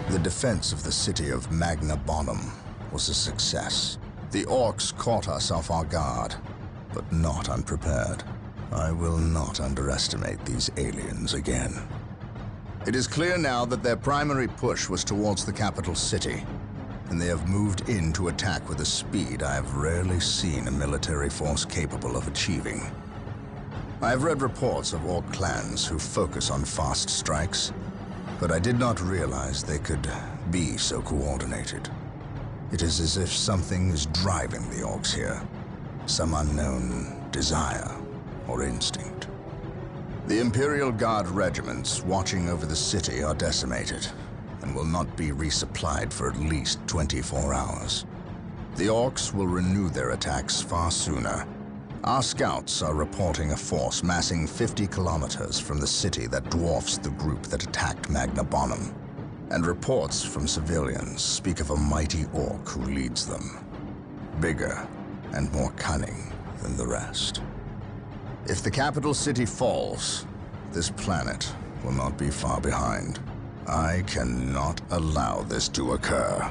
The defense of the city of Magna Bonum was a success. The orcs caught us off our guard, but not unprepared. I will not underestimate these aliens again. It is clear now that their primary push was towards the capital city, and they have moved in to attack with a speed I have rarely seen a military force capable of achieving. I have read reports of orc clans who focus on fast strikes, but I did not realize they could be so coordinated. It is as if something is driving the orcs here, some unknown desire or instinct. The Imperial Guard regiments watching over the city are decimated and will not be resupplied for at least 24 hours. The orcs will renew their attacks far sooner. Our scouts are reporting a force massing 50 kilometers from the city that dwarfs the group that attacked Magna Bonum, and reports from civilians speak of a mighty orc who leads them, bigger and more cunning than the rest. If the capital city falls, this planet will not be far behind. I cannot allow this to occur.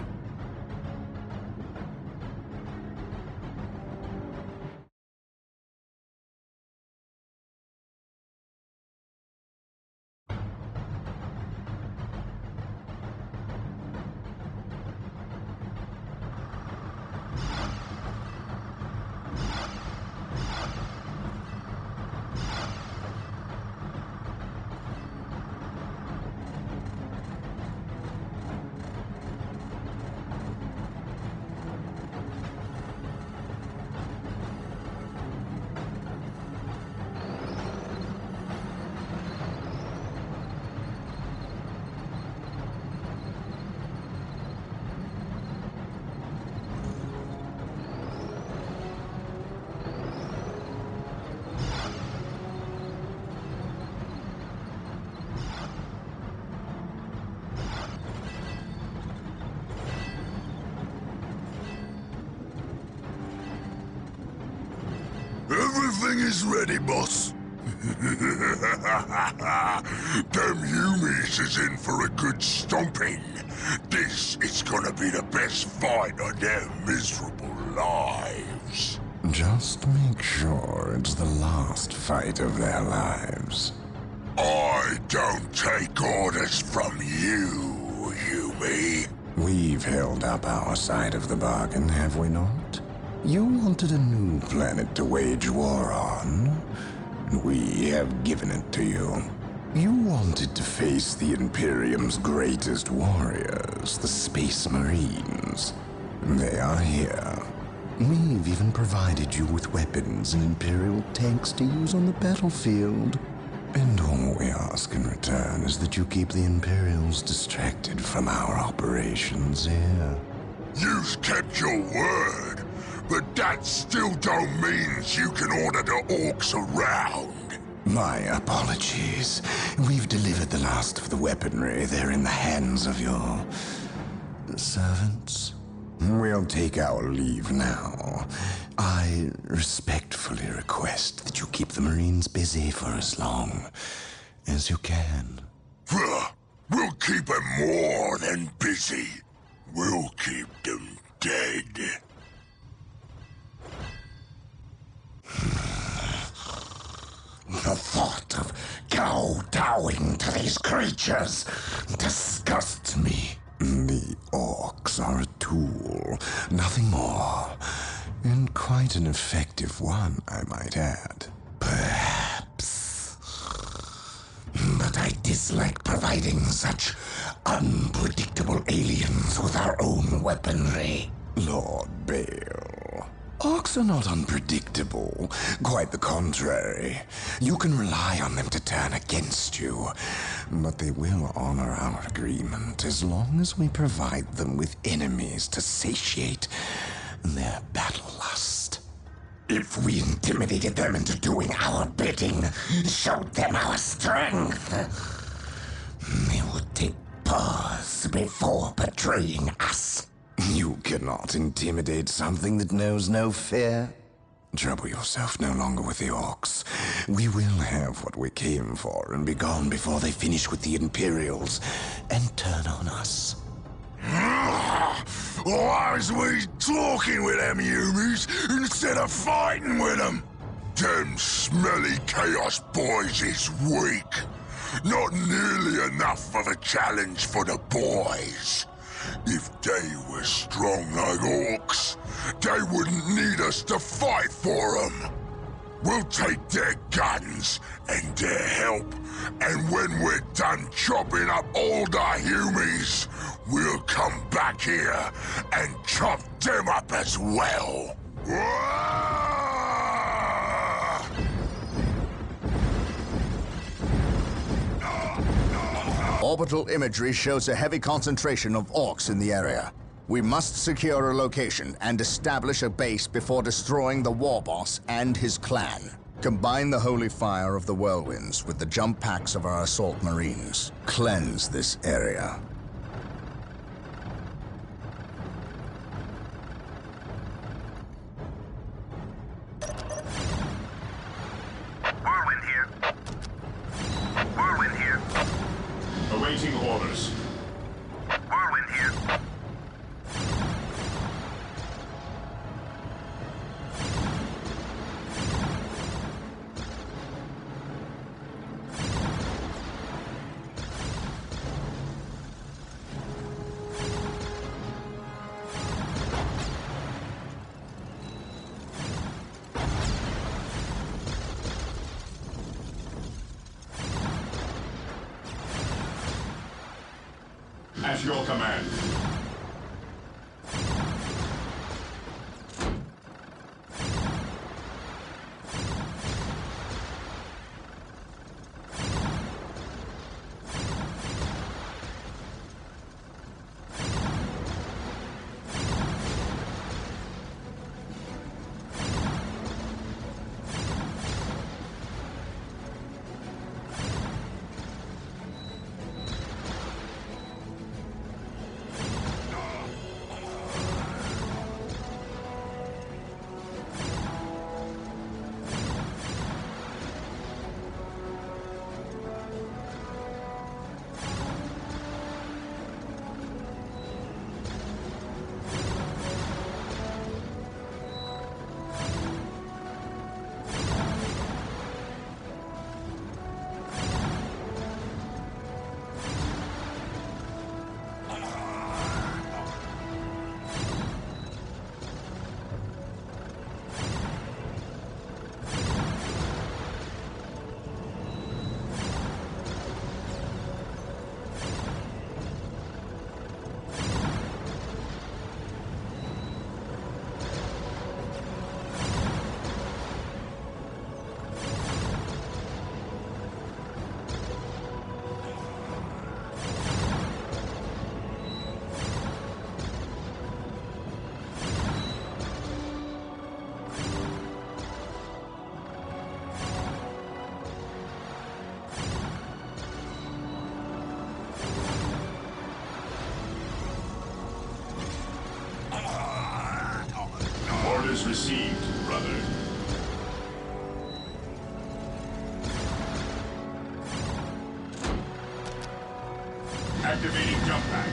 Everything is ready, boss. Them Humies is in for a good stomping. This is gonna be the best fight of their miserable lives. Just make sure it's the last fight of their lives. I don't take orders from you, Humie. We've held up our side of the bargain, have we not? You wanted a new planet to wage war on, and we have given it to you. You wanted to face the Imperium's greatest warriors, the Space Marines. They are here. We've even provided you with weapons and Imperial tanks to use on the battlefield. And all we ask in return is that you keep the Imperials distracted from our operations here. You've kept your word, but that still don't mean you can order the orcs around. My apologies. We've delivered the last of the weaponry. They're in the hands of your servants. We'll take our leave now. I respectfully request that you keep the Marines busy for as long as you can. We'll keep them more than busy. We'll keep them dead. The thought of kowtowing to these creatures disgusts me. The orcs are a tool, nothing more. And quite an effective one, I might add. Perhaps. But I dislike providing such unpredictable aliens with our own weaponry. Lord Bale, orcs are not unpredictable. Quite the contrary. You can rely on them to turn against you. But they will honor our agreement as long as we provide them with enemies to satiate their battle lust. If we intimidated them into doing our bidding, showed them our strength, they would take pause before betraying us. You cannot intimidate something that knows no fear. Trouble yourself no longer with the orcs. We will have what we came for and be gone before they finish with the Imperials and turn on us. Why is we talking with them humies instead of fighting with them? Them smelly chaos boys is weak. Not nearly enough of a challenge for the boys. If they were strong like orcs, they wouldn't need us to fight for them. We'll take their guns and their help, and when we're done chopping up all the humies, we'll come back here and chop them up as well. Orbital imagery shows a heavy concentration of orcs in the area. We must secure a location and establish a base before destroying the war boss and his clan. Combine the holy fire of the whirlwinds with the jump packs of our assault marines. Cleanse this area. Whirlwind here. Whirlwind here. Awaiting orders. Whirlwind here. At your command. Orders received, brother. Activating jump pack.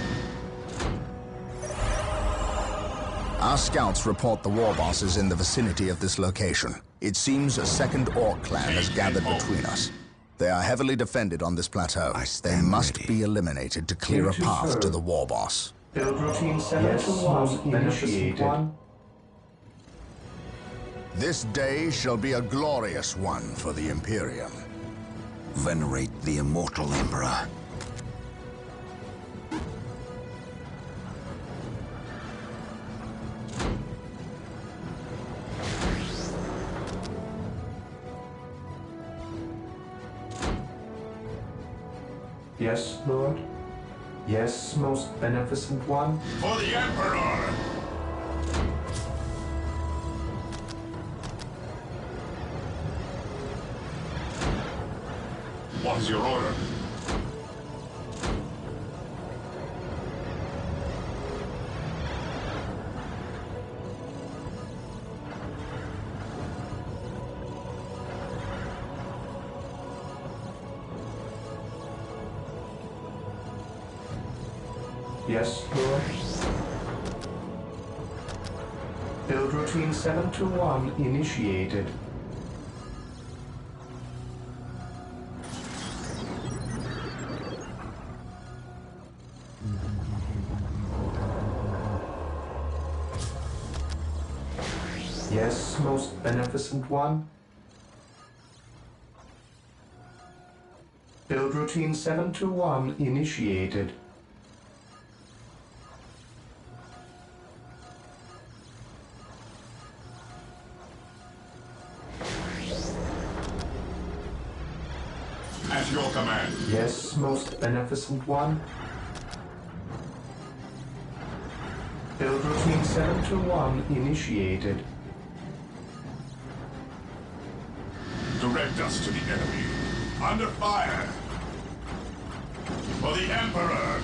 Our scouts report the war boss is in the vicinity of this location. It seems a second orc clan has gathered between us. They are heavily defended on this plateau. They must be eliminated to clear a path to the war boss. Build routine 7-1 initiated. This day shall be a glorious one for the Imperium. Venerate the immortal Emperor. Yes, Lord. Yes, most beneficent one. For the Emperor! What is your order? Yes, Lord. Build routine 721 initiated. Yes, most beneficent one. Build routine 721 initiated. At your command. Yes, most beneficent one. Build routine 721 initiated. Direct us to the enemy. Under fire. For the Emperor.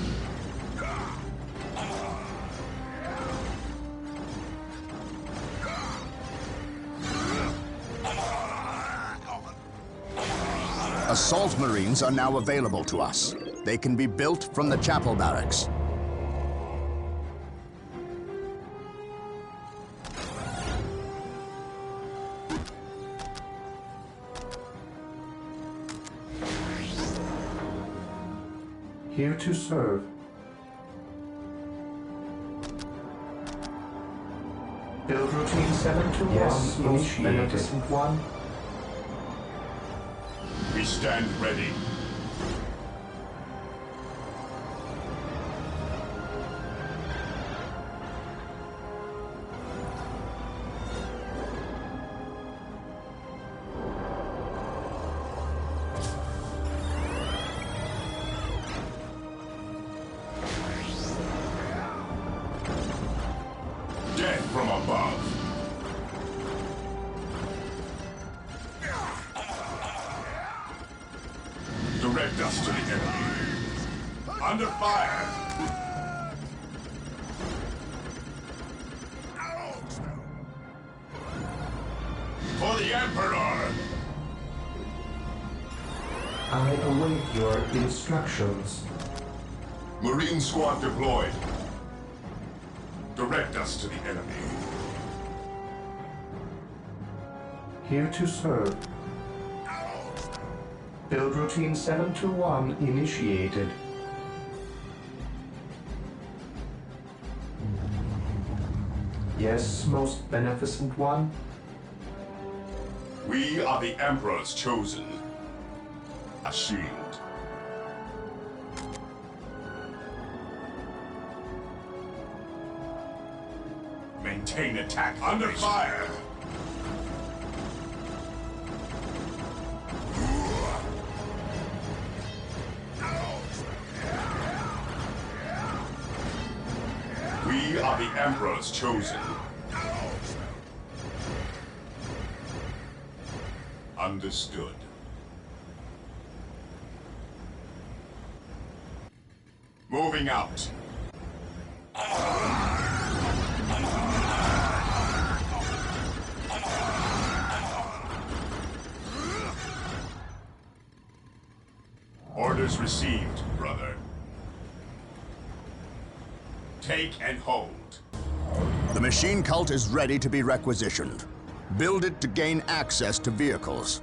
Assault Marines are now available to us. They can be built from the chapel barracks. Here to serve. Build routine 721 Yes, most initiated. beneficent one. We stand ready. Death from above. Direct us to the enemy. Under fire. For the Emperor. I await your instructions. Marine squad deployed. Direct us to the enemy. Here to serve. Build routine 721 initiated. Yes, most beneficent one. We are the Emperor's chosen. A shield. Maintain attack. Under fire. We are the Emperor's chosen. Understood. Moving out. Orders received, brother. Take and hold. The machine cult is ready to be requisitioned. Build it to gain access to vehicles.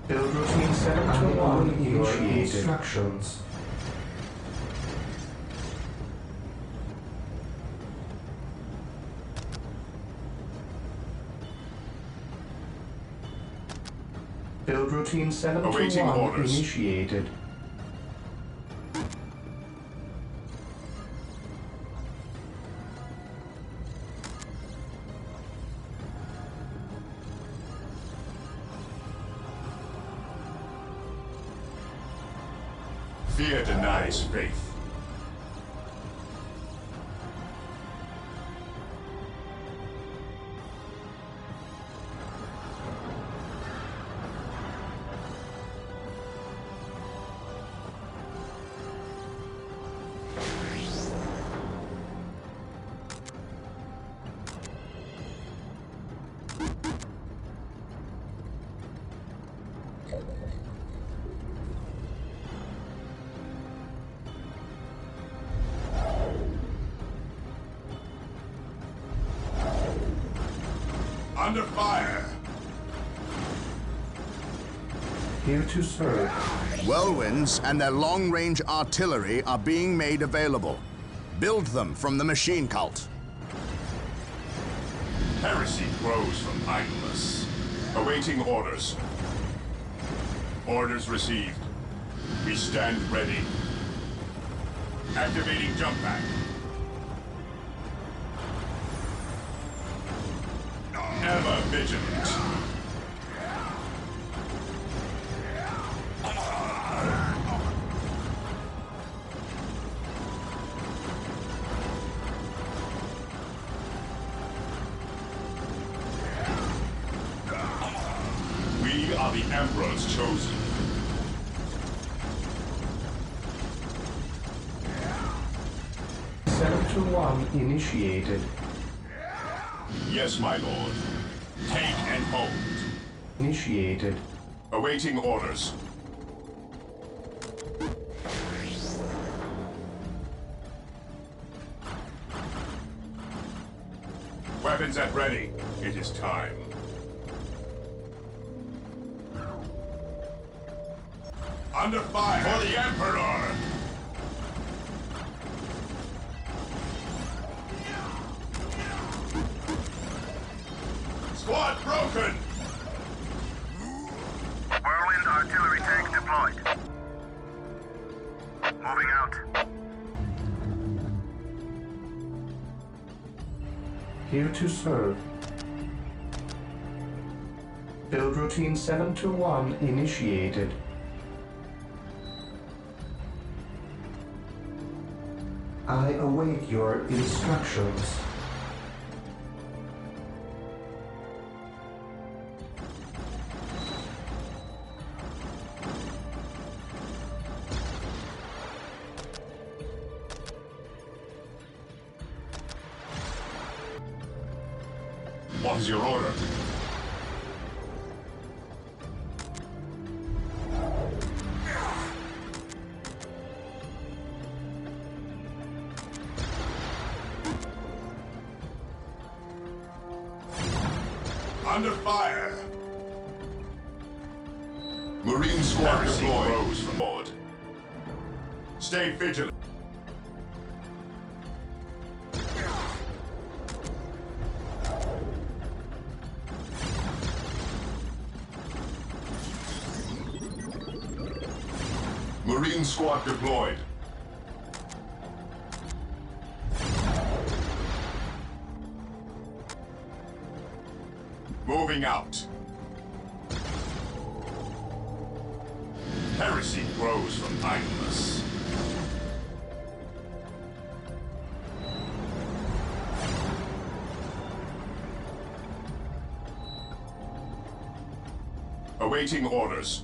Build routine 721 initiated. Instructions. Build routine Awaiting 721 orders. initiated. Fear denies faith. Under fire! Here to serve. Whirlwinds and their long-range artillery are being made available. Build them from the machine cult. Heresy grows from idleness. Awaiting orders. Orders received. We stand ready. Activating jump pack. Ever vigilant. We are the Emperor's chosen. Seven to one initiated. Yes, my lord. Take and hold. Initiated. Awaiting orders. Weapons at ready. It is time. Under fire for the Emperor! Squad broken! Whirlwind artillery tank deployed. Moving out. Here to serve. Build routine 7 to 1 initiated. I await your instructions. What is your order? Under fire! Marine squad deployed. From board. Stay vigilant. Marine squad deployed. Moving out. Heresy grows from idleness. Awaiting orders.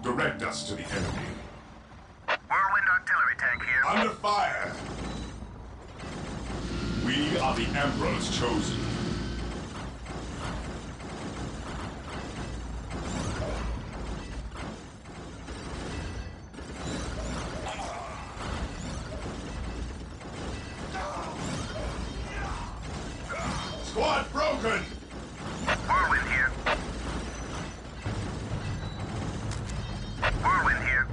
Direct us to the enemy. Whirlwind artillery tank here. Under fire! We are the Emperor's chosen. Squad broken! Whirlwind here. Whirlwind here.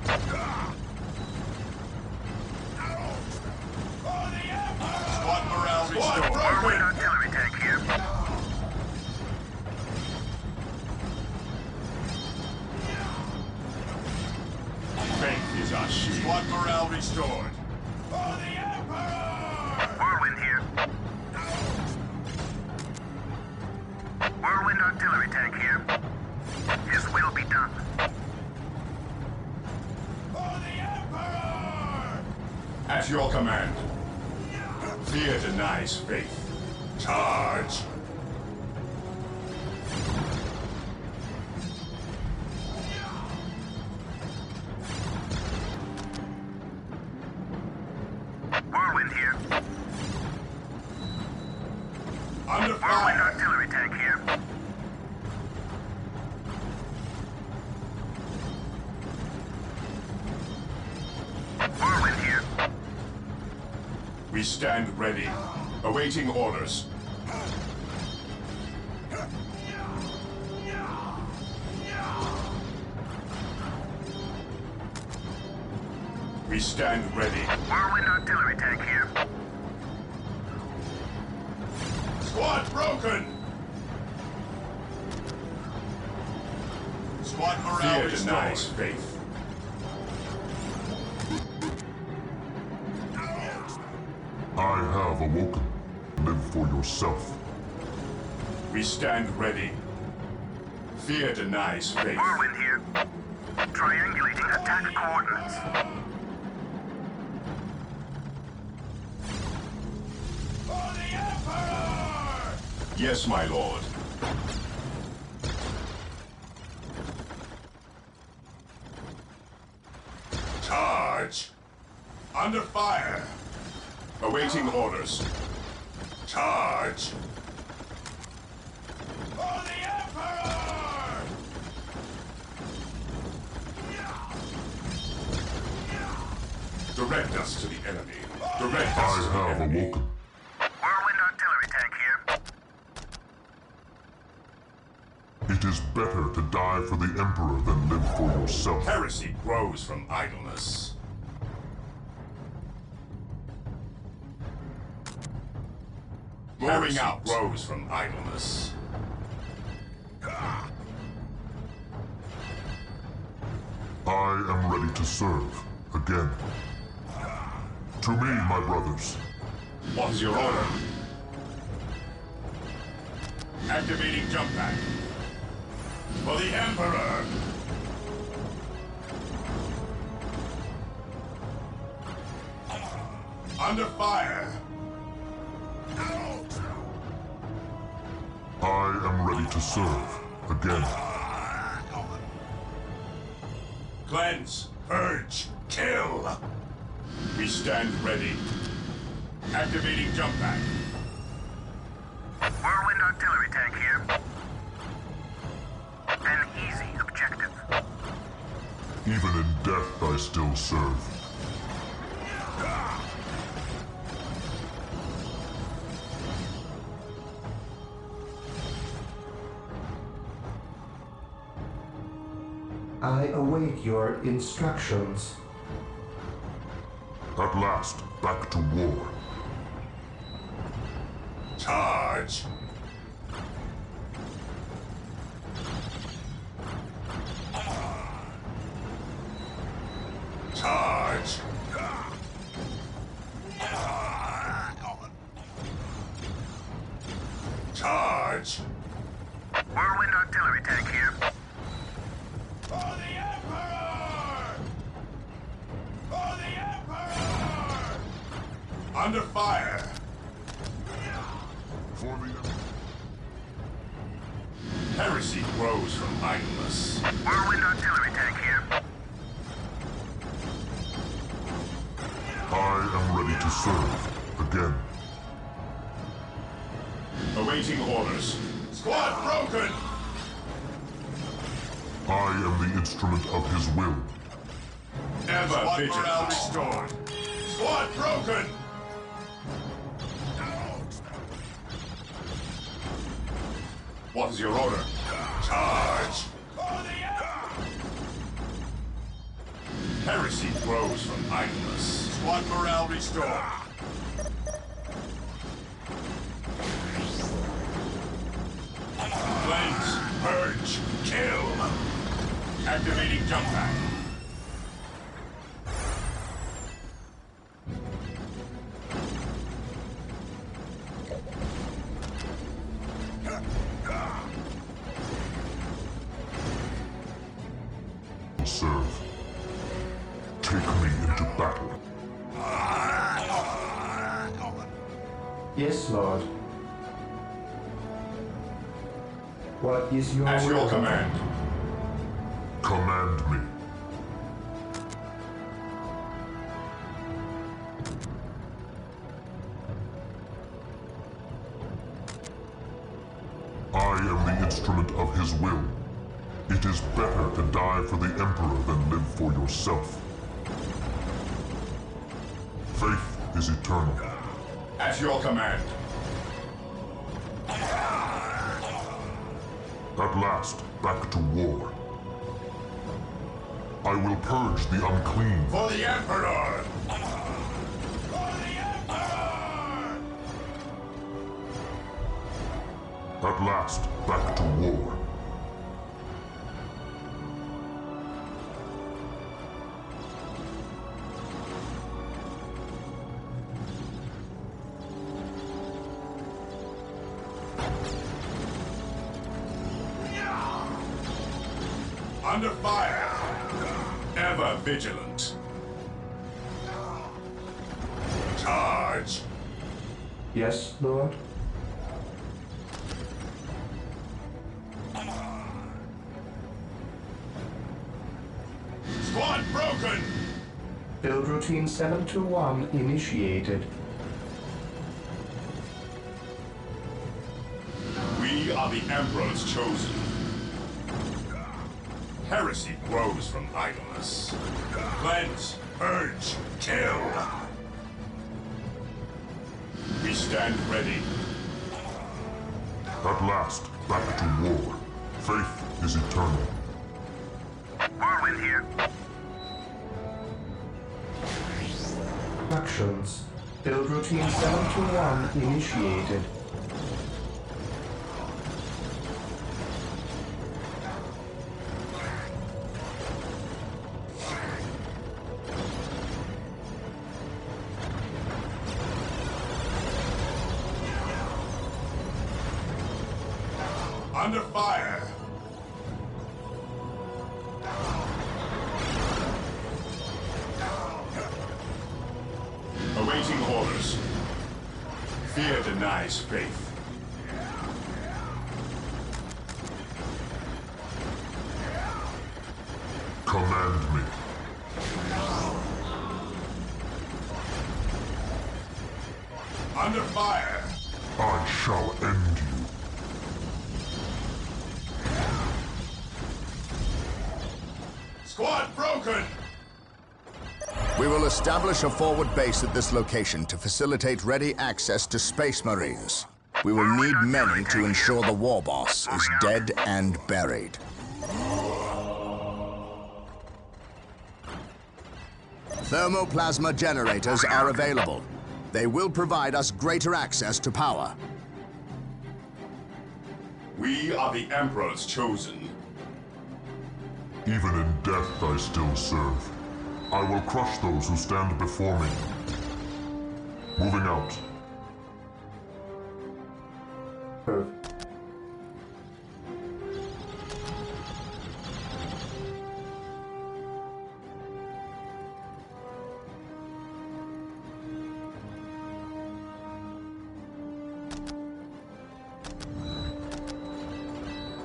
Squad morale restored. Whirlwind artillery tank here. Faith is our shield. Squad morale restored. For the Emperor! Whirlwind here. Whirlwind artillery tank here. His will be done. For the Emperor! At your command. Fear denies faith. Charge! Whirlwind here. Under Whirlwind fire! artillery tank here. We stand ready, awaiting orders. We stand ready. Whirlwind artillery tank here. Squad broken! Squad morale Fear restored. denies faith. I have awoken. Live for yourself. We stand ready. Fear denies faith. Whirlwind here. Triangulating attack coordinates. For the Emperor! Yes, my lord. Charge! Under fire! Awaiting orders. Charge! For the Emperor! Direct us to the enemy. Direct I us to the have enemy. awoken. Whirlwind artillery tank here. It is better to die for the Emperor than live for yourself. Heresy grows from idleness. Moving Heresy out. grows from idleness. I am ready to serve again. To me, my brothers. What is your order? Activating jump pack. For the Emperor! Under fire! I am ready to serve again. Cleanse, purge, kill! We stand ready. Activating jump pack. Whirlwind artillery tank here. An easy objective. Even in death, I still serve. I await your instructions. At last, back to war. Charge! Charge! Charge! Whirlwind artillery tank here. For the Emperor! For the Emperor! Under fire! For the Heresy grows from idleness. Whirlwind artillery tank here. I am ready to serve again. Awaiting orders. Squad broken! I am the instrument of his will. Ever Squad vigilant. morale restored. Squad broken! What is your order? Charge! For the Emperor! Heresy grows from idleness. Squad morale restored. Cleanse, purge, kill! Activating jump pack. Serve. Take me into battle. Yes, Lord. What is your At your will? command. Command me. I am the instrument of his will. It is better to die for the Emperor than live for yourself. Faith is eternal. At your command. At last, back to war. I will purge the unclean. For the Emperor! For the Emperor! At last, back to war. Under fire! Ever vigilant. Charge! Yes, Lord. Squad broken! Build routine 721 initiated. We are the Emperor's chosen. Heresy grows from idleness. Cleanse, purge, kill! We stand ready. At last, back to war. Faith is eternal. Whirlwind here. Actions. Build routine 721 initiated. Under fire! Awaiting orders. Fear denies faith. Command me. Under fire! I shall end you. Squad broken! We will establish a forward base at this location to facilitate ready access to Space Marines. We will need many to ensure the war boss is dead and buried. Thermoplasma generators are available. They will provide us greater access to power. We are the Emperor's chosen. Even in death I still serve. I will crush those who stand before me. Moving out.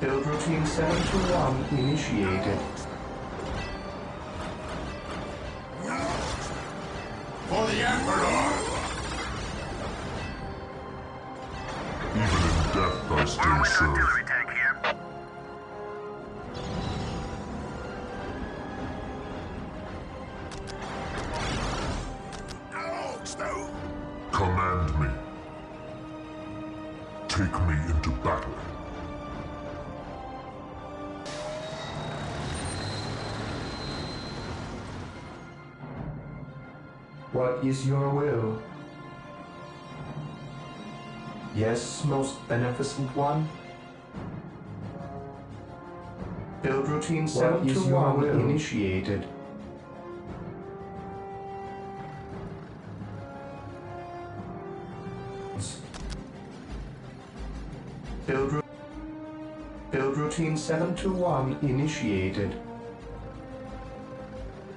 Build routine 721 initiated. For the Emperor! Even in death I still Whirlwind serve. artillery tank here. Command me. Take me into battle. What is your will? Yes, most beneficent one. Build routine 721 initiated. Build routine 721 initiated.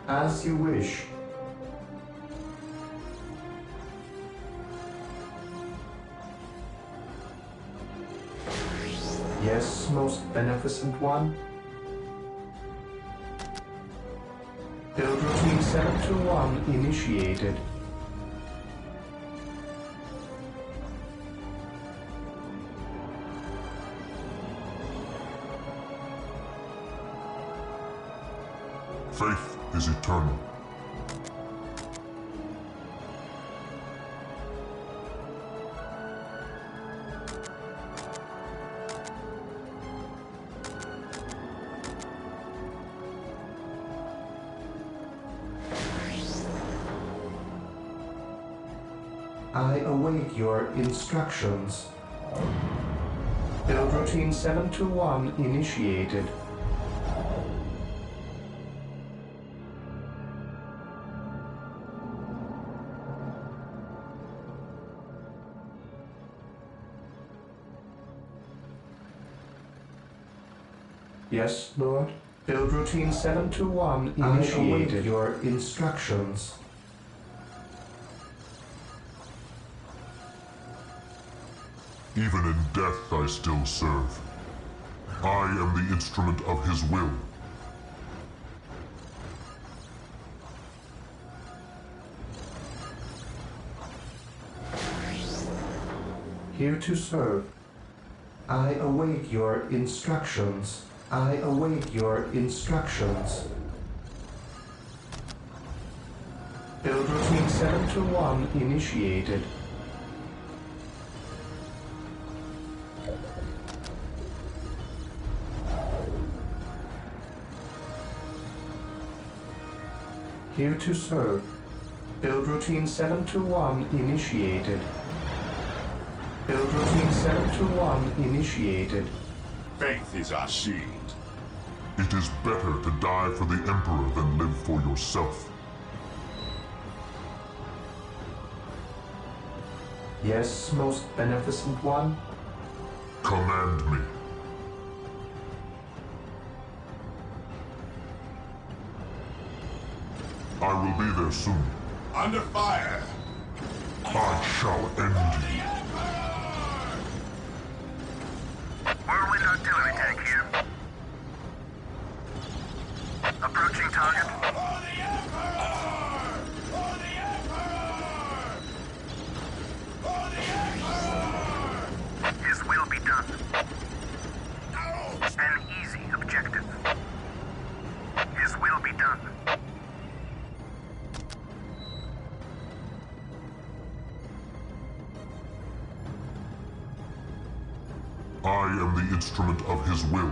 As you wish. Yes, most beneficent one. Build routine 721 initiated. Faith is eternal. I await your instructions. Build routine 721 initiated. Yes, Lord. Build routine 721 initiated. I await your instructions. Even in death I still serve. I am the instrument of his will. Here to serve. I await your instructions. I await your instructions. Build routine 721 initiated. Here to serve. Build routine 721 initiated. Build routine 721 initiated. Faith is our shield. It is better to die for the Emperor than live for yourself. Yes, most beneficent one. Command me. I will be there soon. Under fire! I shall end you. Whirlwind artillery tank here. Approaching target. For the Emperor! For the Emperor! For the Emperor! His will be done. An easy objective. His will be done. I am the instrument of his will.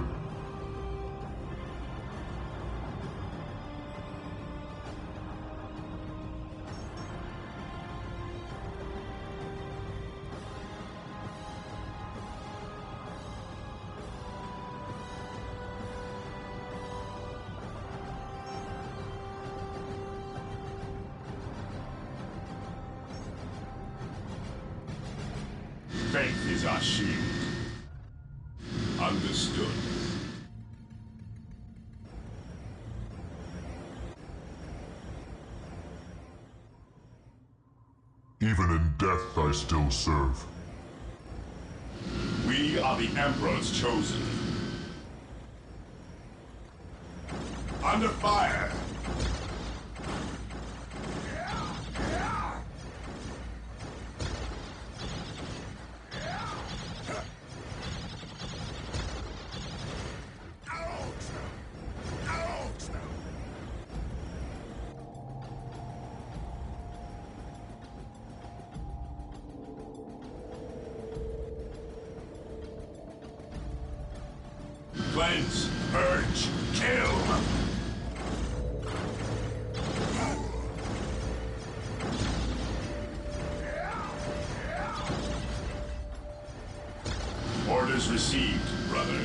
Faith is our shield. Understood. Even in death I still serve. We are the Emperor's chosen. Under fire! Cleanse, purge, kill! Orders received, brother.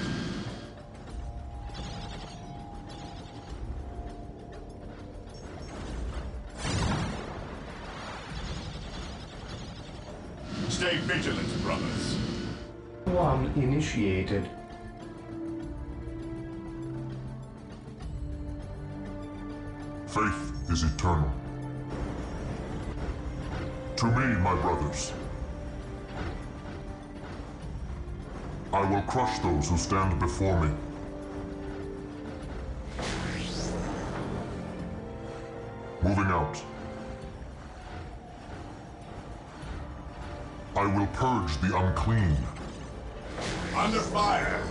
Stay vigilant, brothers. One initiated. Faith is eternal. To me, my brothers. I will crush those who stand before me. Moving out. I will purge the unclean. Under fire!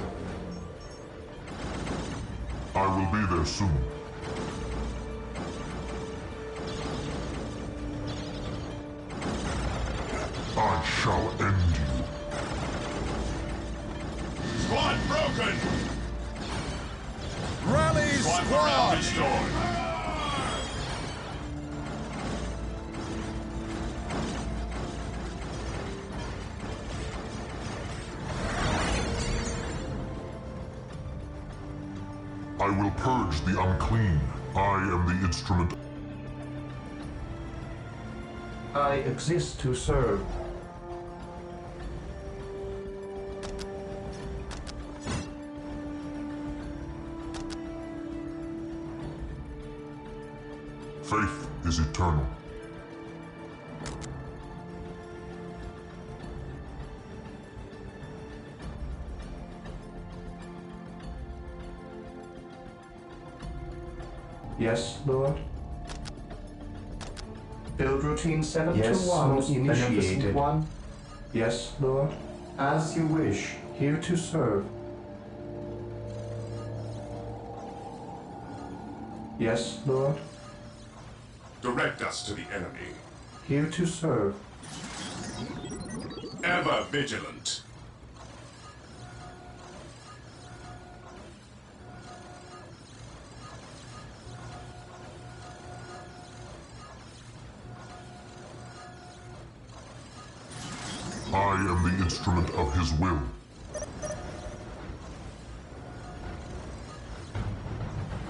I will be there soon. I shall end you. Squad broken! Rally Squad morale restored. I will purge the unclean. I am the instrument. I exist to serve. Faith is eternal. Yes, Lord. Build routine 721 initiated. One. Yes, Lord. As you wish. Here to serve. Yes, Lord. Direct us to the enemy. Here to serve. Ever vigilant. I am the instrument of his will.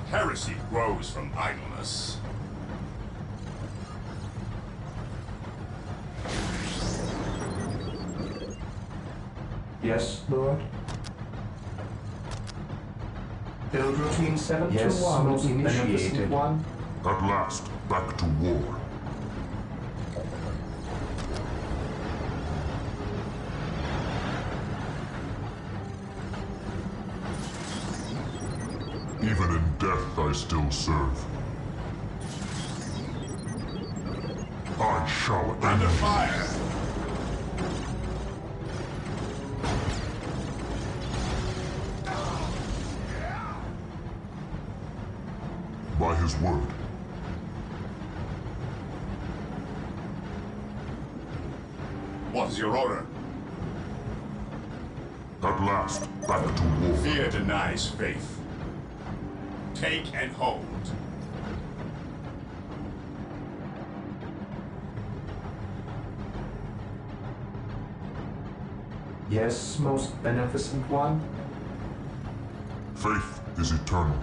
Heresy grows from idleness. Yes, Lord. Build routine 721 initiated. One. At last, back to war. Even in death, I still serve. I shall end. Under fire! By his word. What is your order? At last, back to war. Fear denies faith. Take and hold. Yes, most beneficent one. Faith is eternal.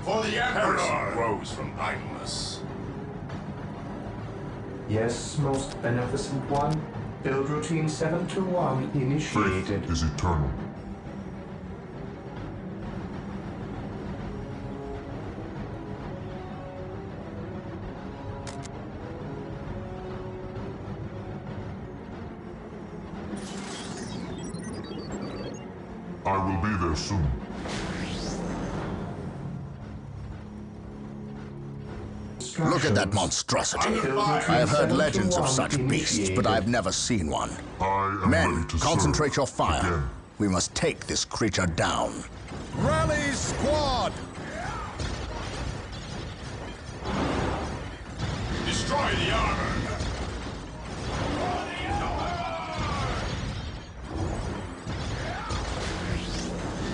For the Emperor! Heresy grows from idleness. Yes, most beneficent one. Build routine 721 initiated. Faith is eternal. I will be there soon. Look at that monstrosity. I have heard legends of such beasts, but I have never seen one. I am Men, ready to concentrate serve your fire. again. We must take this creature down. Rally squad! Destroy the armor!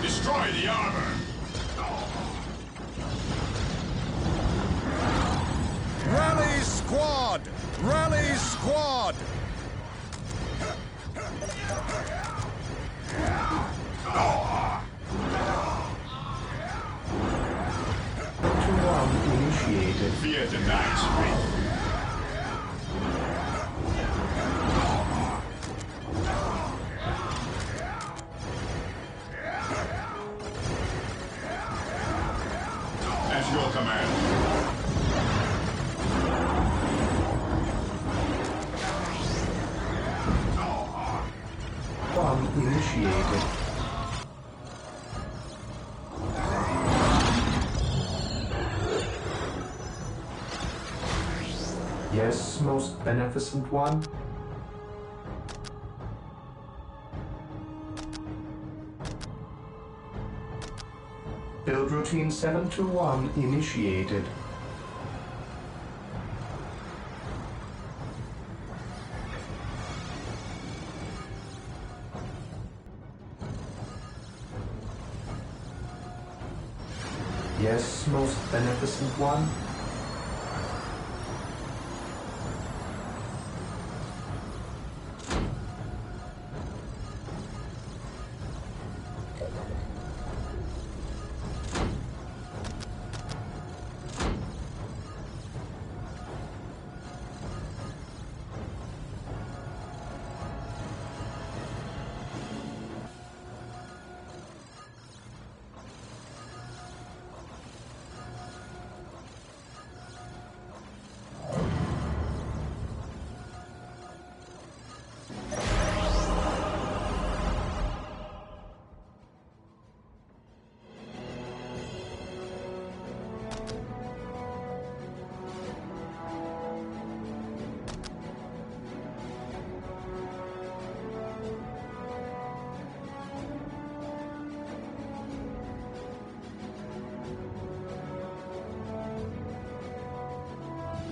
Destroy the armor! Rally squad! Rally squad! Initiated. Fear denies faith. At your command. Initiated. Yes, most beneficent one. Build routine 721 initiated. Yes, most beneficent one.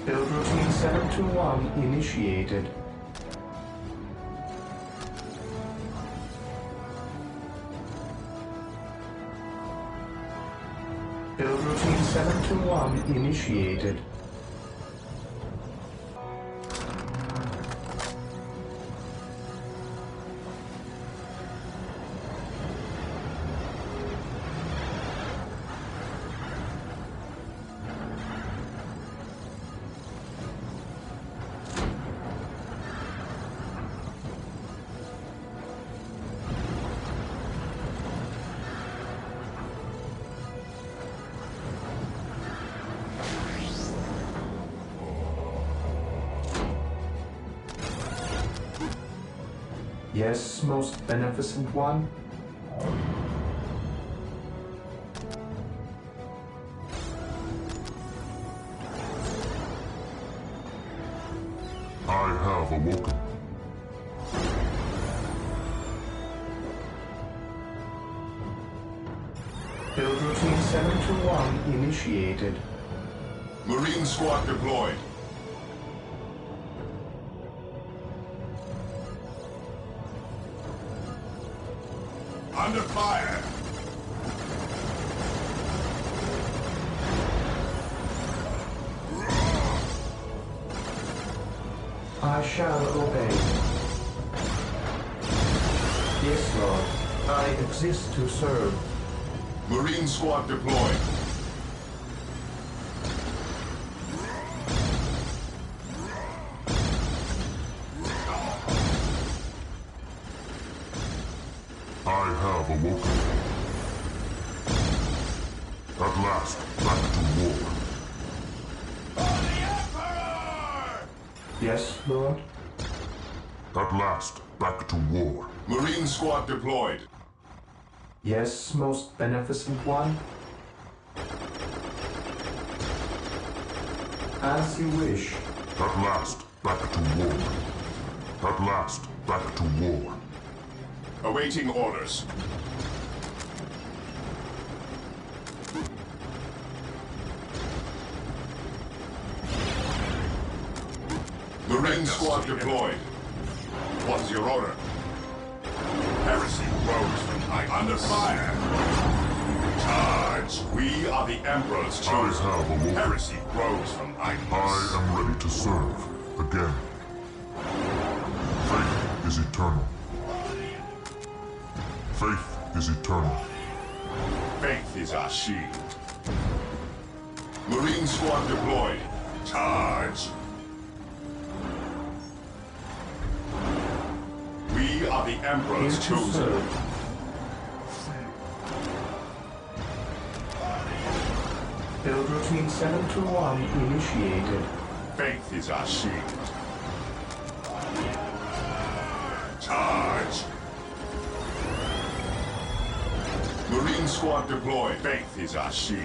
Build routine 721 initiated. Build routine 721 initiated. Yes, most beneficent one. I have awoken. Build routine 721 initiated. Marine squad deployed. Under fire! I shall obey. Yes, Lord. I exist to serve. Marine squad deployed. I have awoken. At last, back to war. For the Emperor! Yes, Lord. At last, back to war. Marine squad deployed. Yes, most beneficent one. As you wish. At last, back to war. At last, back to war. Awaiting orders. Marine squad deployed. What's your order? Heresy rose from height. Under fire. Charge! We are the Emperor's chosen. I have awoken. Heresy rose from height. I am ready to serve again. Faith is eternal. Faith is eternal. Faith is our shield. Marine squad deployed. Charge! We are the Emperor's Here to chosen. serve. Build routine 721 initiated. Faith is our shield. Charge! Marine squad deployed. Faith is our shield.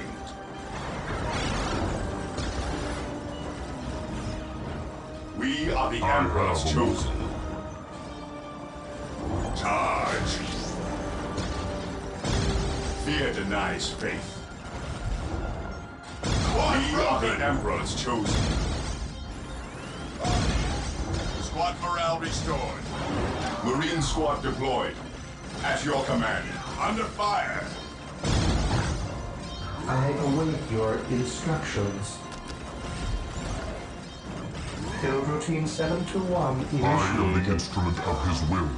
We are the I Emperor's have chosen. Charge! Fear denies faith. We are the Emperor's chosen. Squad morale restored. Marine squad deployed. At your command. Under fire. I await your instructions. Build routine 721 I am the initiated. instrument of his will.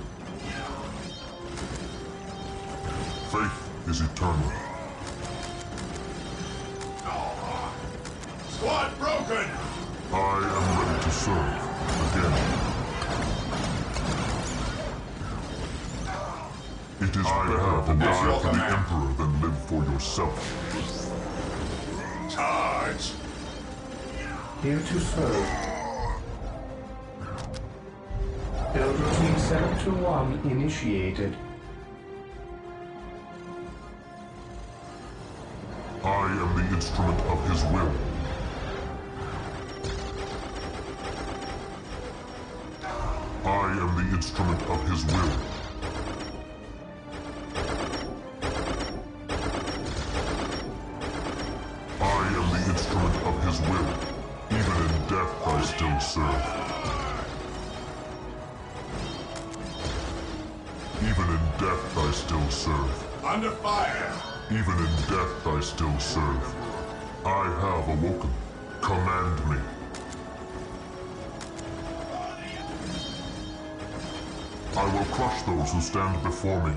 Faith is eternal. Squad broken. I am ready to serve again. It is better to die for the Emperor than live for yourself. Charge. Here to serve. Build routine 721 initiated. I am the instrument of his will. I am the instrument of his will. I am the instrument of his will. Even in death, still serve. Even in death I still serve. Under fire! Even in death I still serve. I have awoken. Command me. I will crush those who stand before me.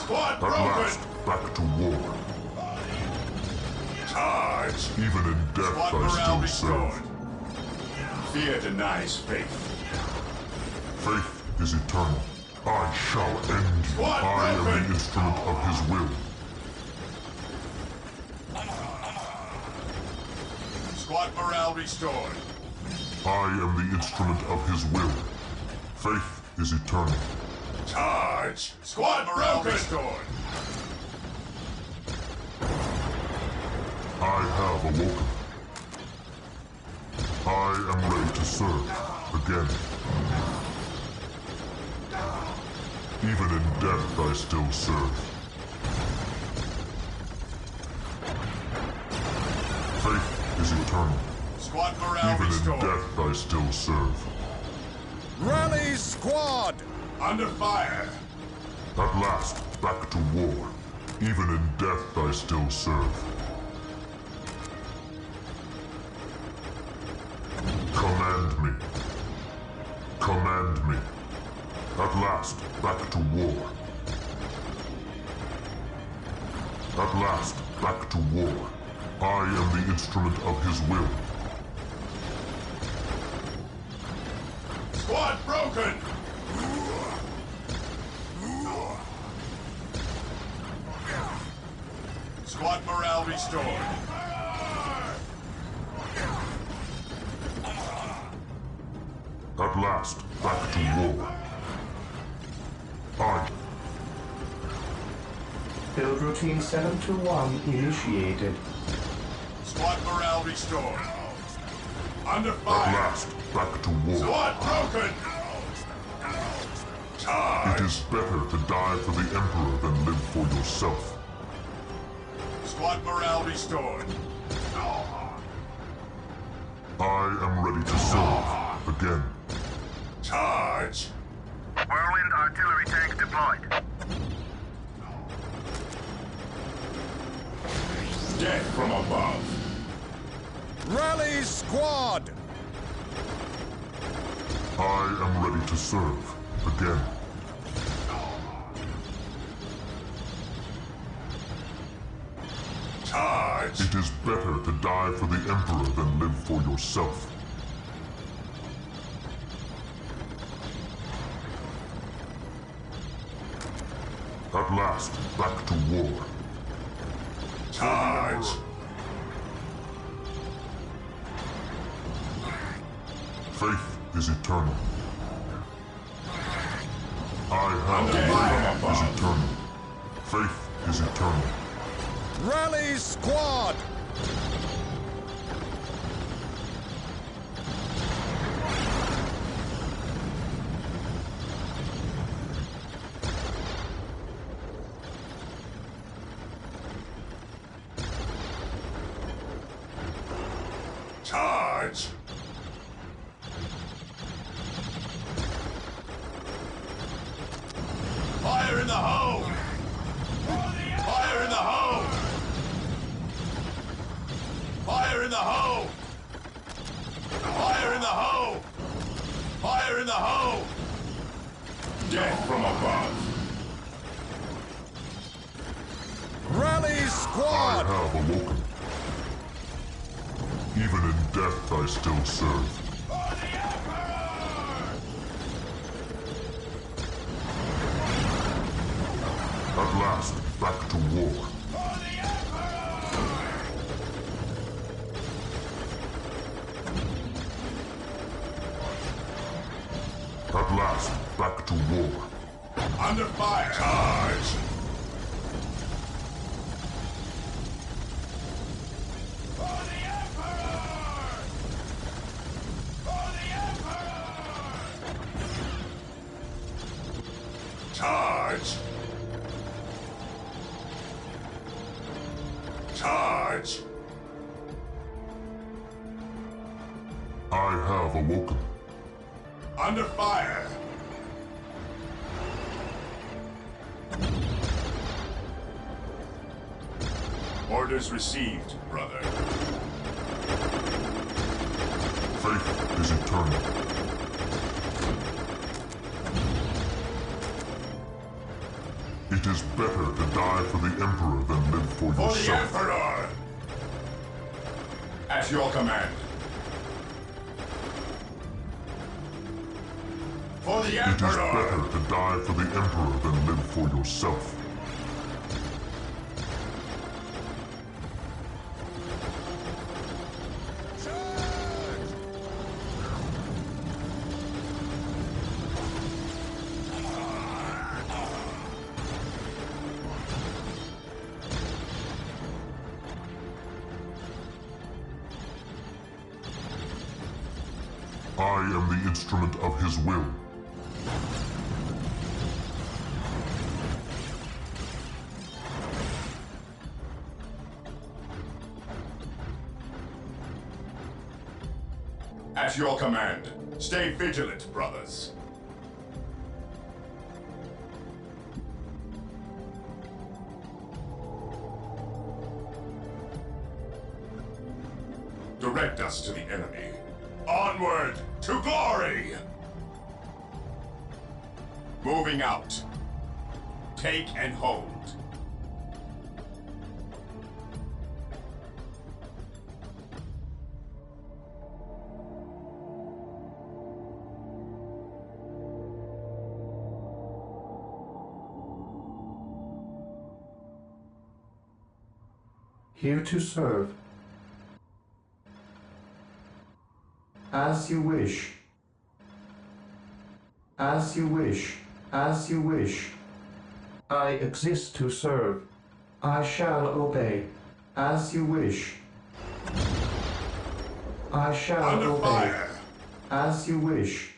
Squad At broken! last, back to war. Charge! Even in death Squad I morale still restored. serve. Fear denies faith. Faith is eternal. I shall end you. Squad I am broken! the instrument of his will. Squad morale restored. I am the instrument of his will. Faith is eternal. Charge! Squad morale restored. I have awoken. I am ready to serve again. Even in death I still serve. Faith is eternal. Squad morale Even in restored. death I still serve. Rally squad! Under fire. At last, back to war. Even in death I still serve. Command me. Command me. At last, back to war. At last, back to war. I am the instrument of his will. Squad broken! Squad morale restored. At last, back to war. I Build routine 721 initiated. Squad morale restored. Under At fire. last, back to war. Squad broken! Charge! It is better to die for the Emperor than live for yourself. Squad morale restored. I am ready to serve again. Charge! Whirlwind artillery tanks deployed. Death from above. Rally squad! I am ready to serve again. Charge! It is better to die for the Emperor than live for yourself. At last, back to war. Charge! Faith is eternal. I have Death faith from is eternal. Faith is eternal. Rally squad! Charge! Fire in the hole! Fire in the hole! Fire in the hole! Fire in the hole! Fire in the hole! Death from above. Rally I squad! have awoken. Even in death I still serve. At last, back to war. At last, back to war. Under fire. Charge! Charge! Charge! I have awoken. Under fire! Orders received, brother. Faith is eternal. It is better to die for the Emperor than live for For the yourself. Emperor! At your command. For the It is Emperor! better to die for the Emperor than live for yourself. I am the instrument of his will. At your command. Stay vigilant, brothers. Direct us to the enemy. Onward to glory! Moving out. Take and hold. Here to serve. As you wish. As you wish. As you wish. I exist to serve. I shall obey. As you wish. I shall Under obey. fire! As you wish.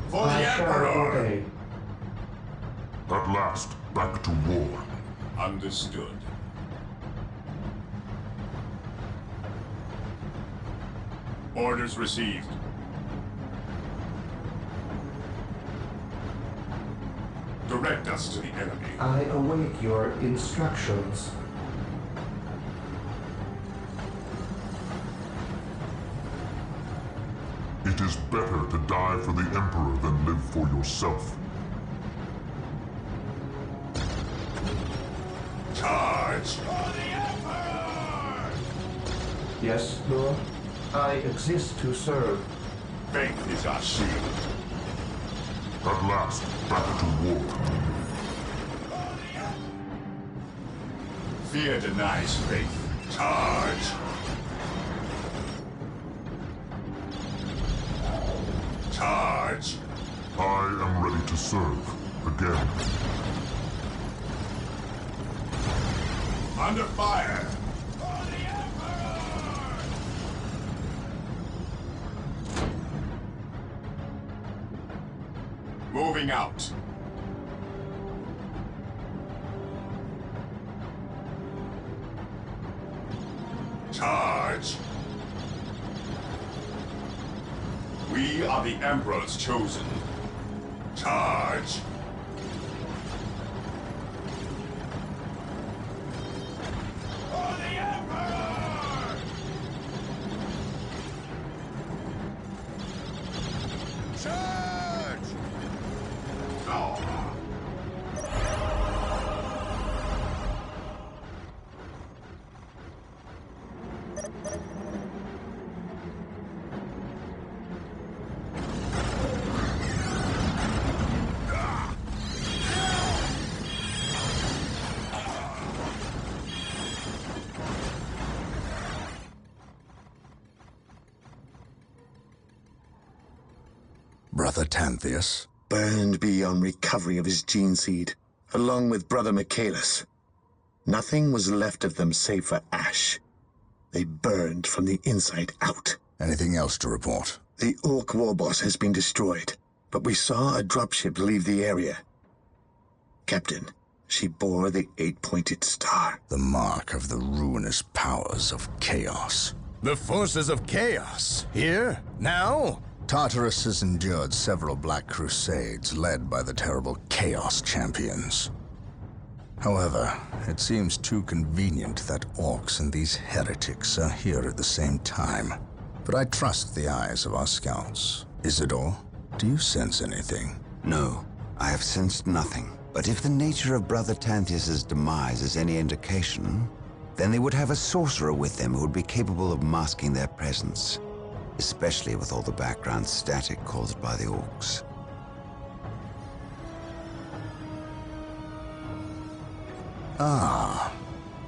For the I shall Emperor! obey. At last, back to war. Understood. Orders received. Direct us to the enemy. I await your instructions. It is better to die for the Emperor than live for yourself. Charge! For the Emperor! Yes, Lord? I exist to serve. Faith is our shield. At last, back to war. Fear denies faith. Charge! Charge! I am ready to serve. Again. Under fire! Moving out. Charge! We are the Emperor's chosen. Charge! For the Emperor! Charge! Oh. Brother Tantheus? Burned beyond recovery of his gene seed, along with Brother Michaelis. Nothing was left of them save for ash. They burned from the inside out. Anything else to report? The Orc warboss has been destroyed, but we saw a dropship leave the area. Captain, she bore the 8-pointed star. The mark of the ruinous powers of chaos. The forces of chaos? Here? Now? Tartarus has endured several Black Crusades led by the terrible Chaos Champions. However, it seems too convenient that orcs and these heretics are here at the same time. But I trust the eyes of our scouts. Isidore, do you sense anything? No, I have sensed nothing. But if the nature of Brother Tantheus's demise is any indication, then they would have a sorcerer with them who would be capable of masking their presence, especially with all the background static caused by the orcs. Ah,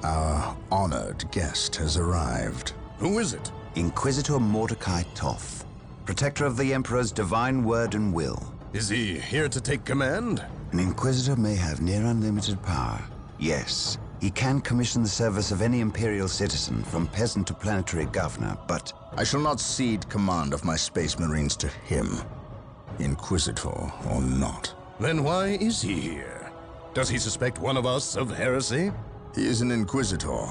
our honored guest has arrived. Who is it? Inquisitor Mordecai Toth, protector of the Emperor's divine word and will. Is he here to take command? An Inquisitor may have near unlimited power. Yes, he can commission the service of any Imperial citizen, from peasant to planetary governor, but... I shall not cede command of my Space Marines to him, Inquisitor or not. Then why is he here? Does he suspect one of us of heresy? He is an Inquisitor.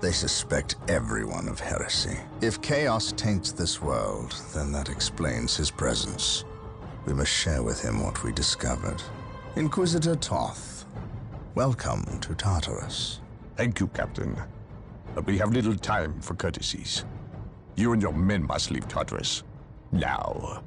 They suspect everyone of heresy. If chaos taints this world, then that explains his presence. We must share with him what we discovered. Inquisitor Toth, welcome to Tartarus. Thank you, Captain. But we have little time for courtesies. You and your men must leave Tartarus. Now.